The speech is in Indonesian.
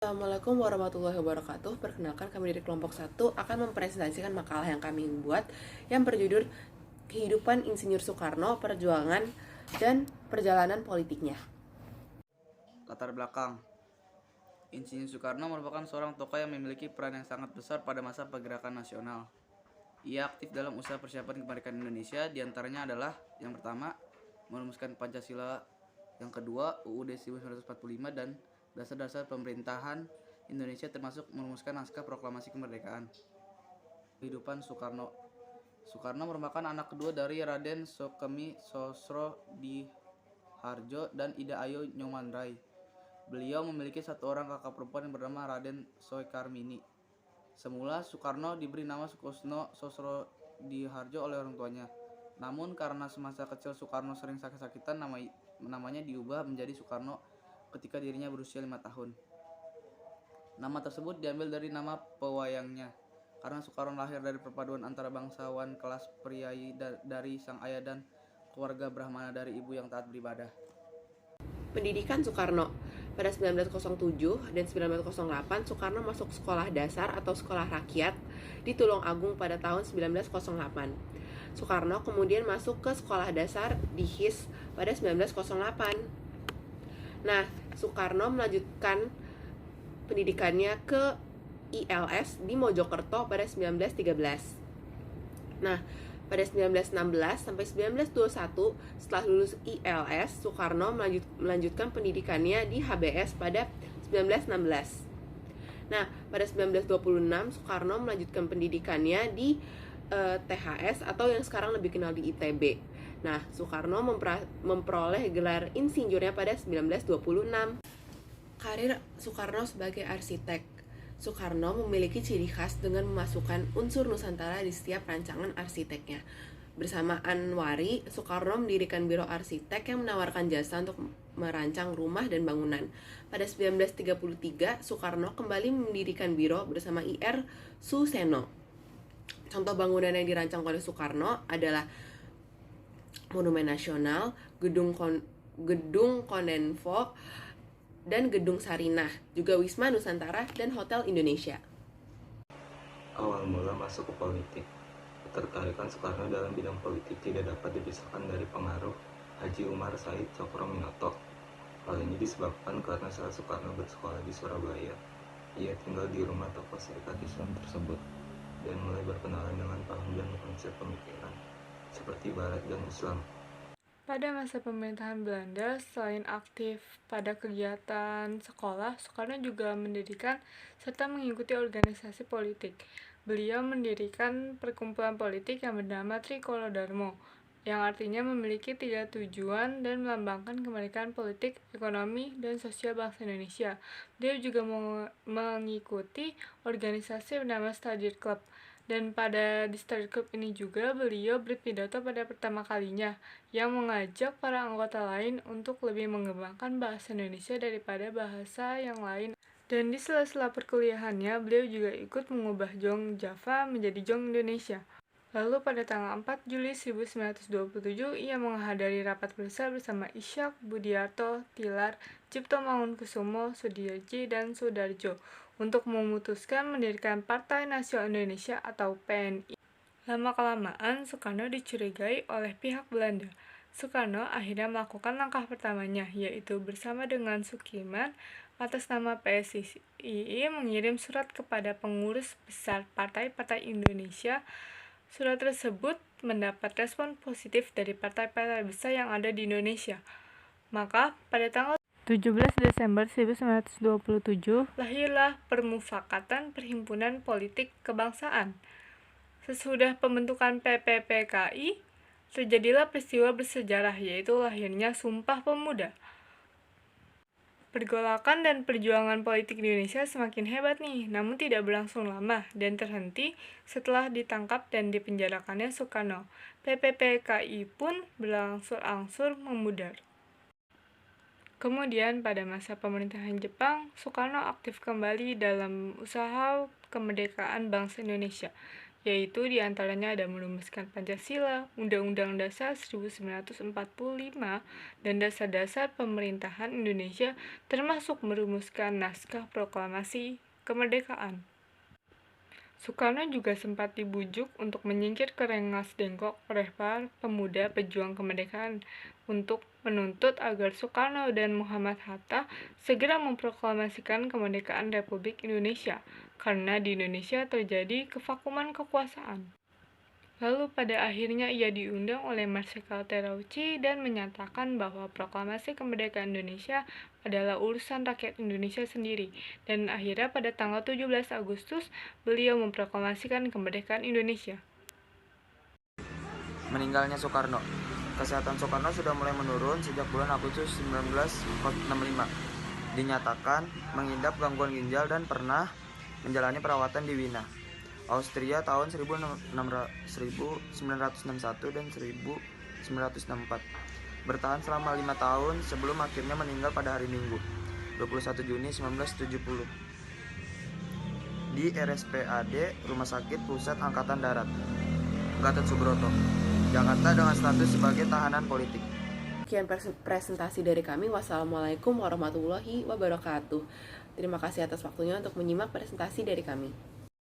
Assalamualaikum warahmatullahi wabarakatuh. Perkenalkan, kami dari kelompok 1 akan mempresentasikan makalah yang kami buat yang berjudul Kehidupan Insinyur Soekarno, Perjuangan dan Perjalanan Politiknya. Latar belakang. Insinyur Soekarno merupakan seorang tokoh yang memiliki peran yang sangat besar pada masa pergerakan nasional. Ia aktif dalam usaha persiapan kemerdekaan Indonesia, diantaranya adalah yang pertama, merumuskan Pancasila, yang kedua, UUD 1945 dan dasar-dasar pemerintahan Indonesia termasuk merumuskan naskah proklamasi kemerdekaan. Kehidupan Soekarno. Soekarno merupakan anak kedua dari Raden Sokemi Sosrodihardjo dan Ida Ayu Nyomanrai. Beliau memiliki satu orang kakak perempuan yang bernama Raden Soekarmini. Semula Soekarno diberi nama Sukusno Sosrodihardjo oleh orang tuanya. Namun karena semasa kecil Soekarno sering sakit-sakitan, namanya diubah menjadi Soekarno ketika dirinya berusia 5 tahun. Nama tersebut diambil dari nama pewayangnya, karena Soekarno lahir dari perpaduan antara bangsawan kelas priai dari sang ayah dan keluarga Brahmana dari ibu yang taat beribadah. Pendidikan Soekarno. Pada 1907 dan 1908, Soekarno masuk sekolah dasar atau sekolah rakyat di Tulung Agung pada tahun 1908. Soekarno kemudian masuk ke sekolah dasar di HIS pada 1908. Nah, Soekarno melanjutkan pendidikannya ke ILS di Mojokerto pada 1913. Nah, pada 1916 sampai 1921, setelah lulus ILS, Soekarno melanjutkan pendidikannya di HBS pada 1916. Nah, pada 1926, Soekarno melanjutkan pendidikannya di THS atau yang sekarang lebih kenal di ITB. Nah, Soekarno memperoleh gelar insinyurnya pada 1926. Karir Soekarno sebagai arsitek. Soekarno memiliki ciri khas dengan memasukkan unsur Nusantara di setiap rancangan arsiteknya. Bersama Anwari, Soekarno mendirikan Biro Arsitek yang menawarkan jasa untuk merancang rumah dan bangunan. Pada 1933, Soekarno kembali mendirikan biro bersama IR Suseno. Contoh bangunan yang dirancang oleh Soekarno adalah Monumen Nasional, Gedung Konenfo, dan Gedung Sarinah, juga Wisma Nusantara dan Hotel Indonesia. Awal mula masuk ke politik. Ketertarikan Soekarno dalam bidang politik tidak dapat dipisahkan dari pengaruh Haji Umar Said Cokroaminoto. Hal ini disebabkan karena saat Soekarno bersekolah di Surabaya, ia tinggal di rumah tokoh Serikat Islam tersebut dan mulai berkenalan dengan paham dan konsep pemikiran seperti Barat dan Islam. Pada masa pemerintahan Belanda, selain aktif pada kegiatan sekolah, Soekarno juga mendirikan serta mengikuti organisasi politik. Beliau mendirikan perkumpulan politik yang bernama Trikolo Darmo, yang artinya memiliki 3 tujuan dan melambangkan kemerdekaan politik, ekonomi, dan sosial bangsa Indonesia. Beliau juga mengikuti organisasi bernama Study Club. Dan pada di Study Club ini juga beliau berpidato pada pertama kalinya yang mengajak para anggota lain untuk lebih mengembangkan bahasa Indonesia daripada bahasa yang lain. Dan di sela-sela perkuliahannya, beliau juga ikut mengubah Jong Java menjadi Jong Indonesia. Lalu pada tanggal 4 Juli 1927, ia menghadiri rapat besar bersama Ishak, Budiarto, Tilar, Cipto Mangunkusumo, Sudirji, dan Sudarjo untuk memutuskan mendirikan Partai Nasional Indonesia atau PNI. Lama-kelamaan, Soekarno dicurigai oleh pihak Belanda. Soekarno akhirnya melakukan langkah pertamanya, yaitu bersama dengan Sukiman atas nama PSII mengirim surat kepada pengurus besar partai-partai Indonesia. Surat tersebut mendapat respon positif dari partai-partai besar yang ada di Indonesia. Maka pada tanggal 17 Desember 1927, lahirlah Permufakatan Perhimpunan Politik Kebangsaan. Sesudah pembentukan PPPKI, terjadilah peristiwa bersejarah, yaitu lahirnya Sumpah Pemuda. Pergolakan dan perjuangan politik di Indonesia semakin hebat nih, namun tidak berlangsung lama dan terhenti setelah ditangkap dan dipenjarakannya Soekarno. PPPKI pun berangsur-angsur memudar. Kemudian pada masa pemerintahan Jepang, Soekarno aktif kembali dalam usaha kemerdekaan bangsa Indonesia. yaitu diantaranya ada merumuskan Pancasila, Undang-Undang Dasar 1945, dan dasar-dasar pemerintahan Indonesia, termasuk merumuskan naskah proklamasi kemerdekaan. Soekarno juga sempat dibujuk untuk menyingkir ke Rengas Dengklok oleh para pemuda pejuang kemerdekaan untuk menuntut agar Soekarno dan Muhammad Hatta segera memproklamasikan kemerdekaan Republik Indonesia, karena di Indonesia terjadi kevakuman kekuasaan. Lalu pada akhirnya ia diundang oleh Marsikal Terauchi dan menyatakan bahwa proklamasi kemerdekaan Indonesia adalah urusan rakyat Indonesia sendiri, dan akhirnya pada tanggal 17 Agustus beliau memproklamasikan kemerdekaan Indonesia. Meninggalnya Soekarno. Kesehatan Soekarno sudah mulai menurun sejak bulan Agustus 1965. Dinyatakan mengidap gangguan ginjal dan pernah menjalani perawatan di Wina, Austria tahun 1961 dan 1964. Bertahan selama 5 tahun sebelum akhirnya meninggal pada hari Minggu, 21 Juni 1970, di RSPAD Rumah Sakit Pusat Angkatan Darat, Gatot Subroto, Jakarta dengan status sebagai tahanan politik. Sekian presentasi dari kami. Wassalamualaikum warahmatullahi wabarakatuh. Terima kasih atas waktunya untuk menyimak presentasi dari kami.